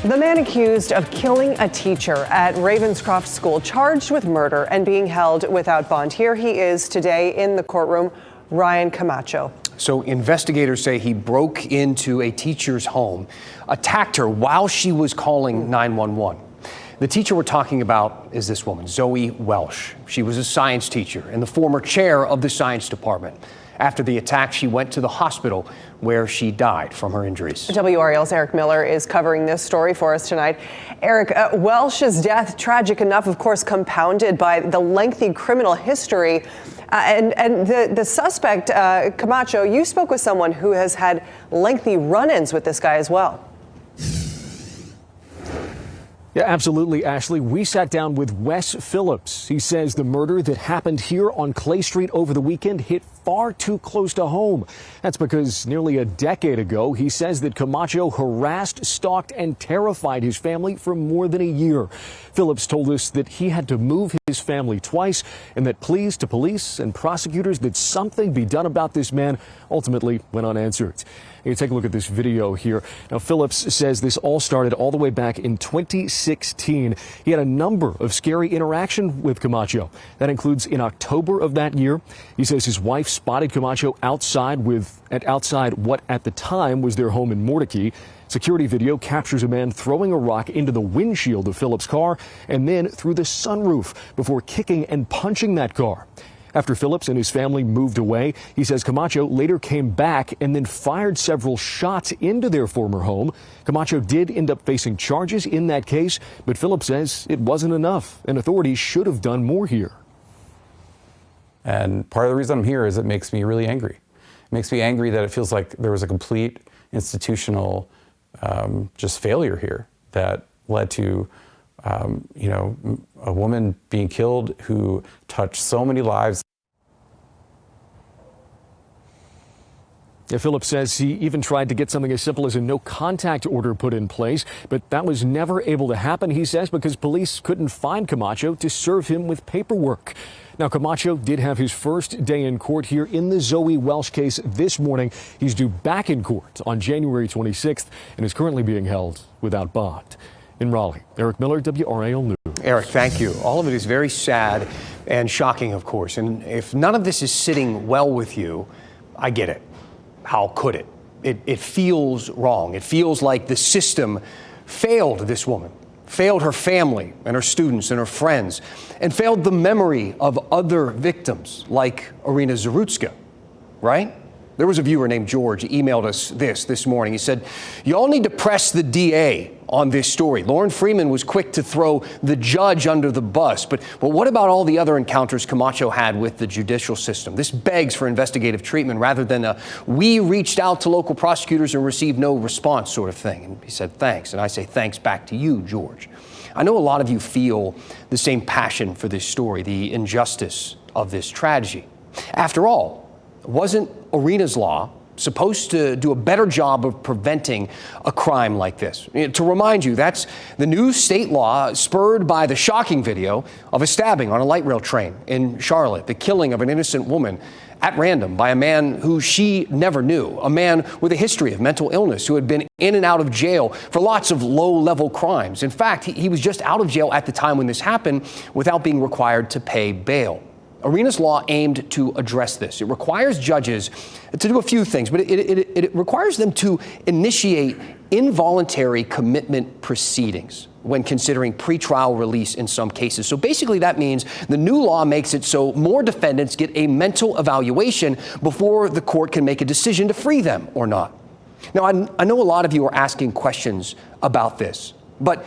The man accused of killing a teacher at Ravenscroft School, charged with murder and being held without bond. Here he is today in the courtroom, Ryan Camacho. So investigators say he broke into a teacher's home, attacked her while she was calling 911. The teacher we're talking about is this woman, Zoe Welsh. She was a science teacher and the former chair of the science department. After the attack, she went to the hospital where she died from her injuries. WRAL's Eric Miller is covering this story for us tonight. Eric, Welsh's death, tragic enough, of course, compounded by the lengthy criminal history. And the suspect, Camacho, you spoke with someone who has had lengthy run-ins with this guy as well. Yeah, absolutely, Ashley. We sat down with Wes Phillips. He says the murder that happened here on Clay Street over the weekend hit far too close to home. That's because nearly a decade ago, he says that Camacho harassed, stalked, and terrified his family for more than a year. Phillips told us that he had to move his family twice and that pleas to police and prosecutors that something be done about this man ultimately went unanswered. You take a look at this video here. Now, Phillips says this all started all the way back in 2016. He had a number of scary interactions with Camacho. That includes in October of that year. He says his wife spotted Camacho outside what at the time was their home in Mordecai. Security video captures a man throwing a rock into the windshield of Phillips' car and then through the sunroof before kicking and punching that car. After Phillips and his family moved away, he says Camacho later came back and then fired several shots into their former home. Camacho did end up facing charges in that case, but Phillips says it wasn't enough and authorities should have done more here. And part of the reason I'm here is it makes me really angry. It makes me angry that it feels like there was a complete institutional just failure here that led to a woman being killed who touched so many lives. Yeah, Phillips says he even tried to get something as simple as a no contact order put in place, but that was never able to happen, he says, because police couldn't find Camacho to serve him with paperwork. Now, Camacho did have his first day in court here in the Zoe Welsh case this morning. He's due back in court on January 26th and is currently being held without bond. In Raleigh, Eric Miller, WRAL News. Eric, thank you. All of it is very sad and shocking, of course. And if none of this is sitting well with you, I get it. How could it? It feels wrong. It feels like the system failed this woman, failed her family and her students and her friends, and failed the memory of other victims like Iryna Zarutska, right? There was a viewer named George who emailed us this morning. He said, y'all need to press the DA on this story. Lauren Freeman was quick to throw the judge under the bus. But what about all the other encounters Camacho had with the judicial system? This begs for investigative treatment rather than a we reached out to local prosecutors and received no response sort of thing. And he said, thanks. And I say thanks back to you, George. I know a lot of you feel the same passion for this story, the injustice of this tragedy. After all, wasn't Iryna's law supposed to do a better job of preventing a crime like this? To remind you, that's the new state law spurred by the shocking video of a stabbing on a light rail train in Charlotte, the killing of an innocent woman at random by a man who she never knew, a man with a history of mental illness who had been in and out of jail for lots of low-level crimes. In fact, he was just out of jail at the time when this happened without being required to pay bail. Iryna's law aimed to address this. It requires judges to do a few things, but it requires them to initiate involuntary commitment proceedings when considering pretrial release in some cases. So basically that means the new law makes it so more defendants get a mental evaluation before the court can make a decision to free them or not. Now, I know a lot of you are asking questions about this, but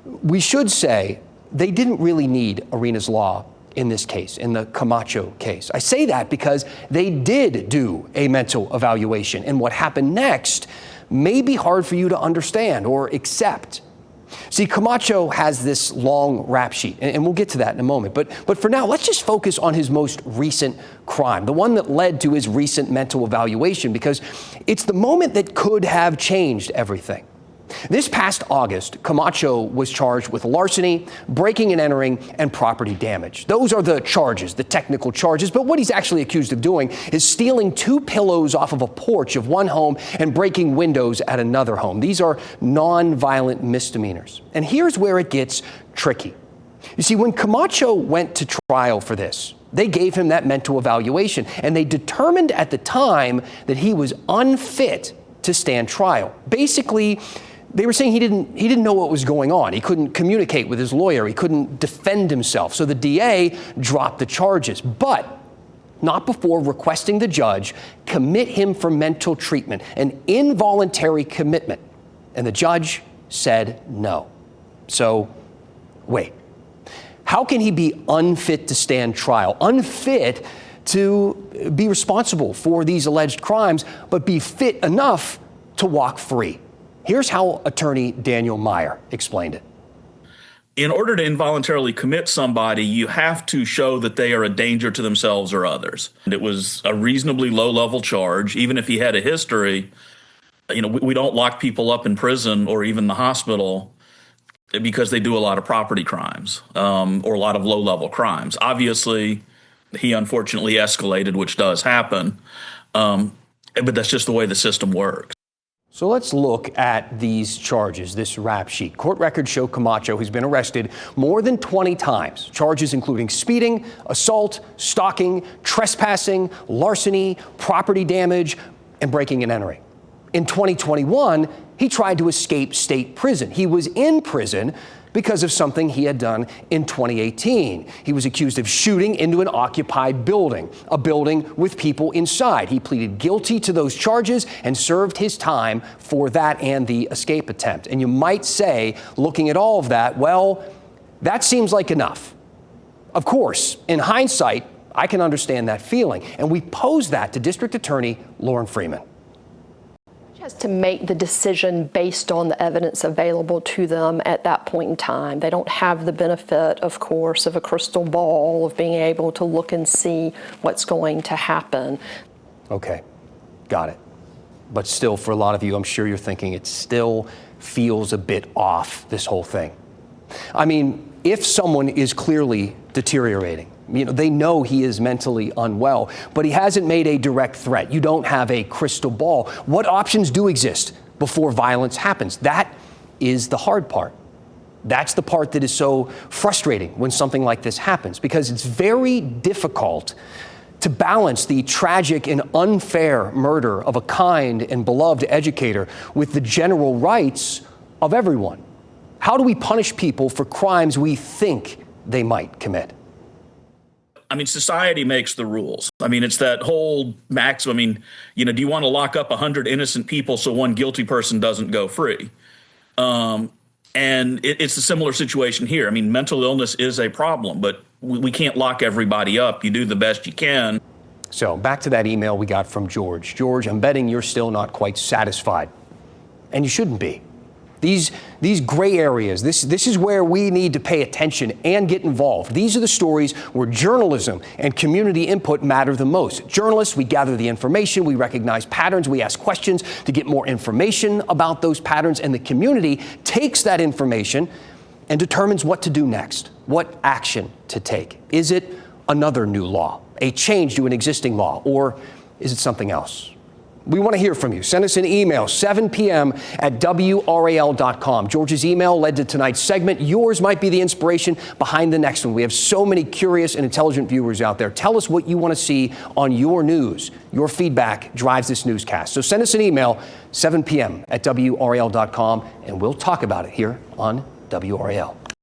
we should say they didn't really need Iryna's law in this case, in the Camacho case. I say that because they did do a mental evaluation, and what happened next may be hard for you to understand or accept. See, Camacho has this long rap sheet, and we'll get to that in a moment. But for now, let's just focus on his most recent crime, the one that led to his recent mental evaluation, because it's the moment that could have changed everything. This past August, Camacho was charged with larceny, breaking and entering, and property damage. Those are the charges, the technical charges, but what he's actually accused of doing is stealing 2 pillows off of a porch of one home and breaking windows at another home. These are non-violent misdemeanors. And here's where it gets tricky. You see, when Camacho went to trial for this, they gave him that mental evaluation, and they determined at the time that he was unfit to stand trial. Basically, they were saying he didn't know what was going on. He couldn't communicate with his lawyer. He couldn't defend himself. So the DA dropped the charges, but not before requesting the judge commit him for mental treatment, an involuntary commitment. And the judge said no. So, wait. How can he be unfit to stand trial, unfit to be responsible for these alleged crimes, but be fit enough to walk free? Here's how attorney Daniel Meyer explained it. In order to involuntarily commit somebody, you have to show that they are a danger to themselves or others. And it was a reasonably low-level charge. Even if he had a history, we don't lock people up in prison or even the hospital because they do a lot of property crimes or a lot of low-level crimes. Obviously, he unfortunately escalated, which does happen, but that's just the way the system works. So let's look at these charges, this rap sheet. Court records show Camacho has been arrested more than 20 times. Charges including speeding, assault, stalking, trespassing, larceny, property damage, and breaking and entering. In 2021, he tried to escape state prison. He was in prison because of something he had done in 2018. He was accused of shooting into an occupied building, a building with people inside. He pleaded guilty to those charges and served his time for that and the escape attempt. And you might say, looking at all of that, well, that seems like enough. Of course, in hindsight, I can understand that feeling. And we posed that to District Attorney Lauren Freeman. Has to make the decision based on the evidence available to them at that point in time. They don't have the benefit, of course, of a crystal ball, of being able to look and see what's going to happen. Okay, got it. But still, for a lot of you, I'm sure you're thinking it still feels a bit off, this whole thing. I mean, if someone is clearly deteriorating, they know he is mentally unwell, but he hasn't made a direct threat. You don't have a crystal ball. What options do exist before violence happens? That is the hard part. That's the part that is so frustrating when something like this happens, because it's very difficult to balance the tragic and unfair murder of a kind and beloved educator with the general rights of everyone. How do we punish people for crimes we think they might commit? Society makes the rules. It's that whole maximum. Do you want to lock up 100 innocent people so one guilty person doesn't go free? And it's a similar situation here. Mental illness is a problem, but we can't lock everybody up. You do the best you can. So back to that email we got from George. George, I'm betting you're still not quite satisfied. And you shouldn't be. These gray areas, this is where we need to pay attention and get involved. These are the stories where journalism and community input matter the most. Journalists, we gather the information, we recognize patterns, we ask questions to get more information about those patterns, and the community takes that information and determines what to do next, what action to take. Is it another new law, a change to an existing law, or is it something else? We want to hear from you. Send us an email, 7 p.m. at WRAL.com. George's email led to tonight's segment. Yours might be the inspiration behind the next one. We have so many curious and intelligent viewers out there. Tell us what you want to see on your news. Your feedback drives this newscast. So send us an email, 7 p.m. at WRAL.com, and we'll talk about it here on WRAL.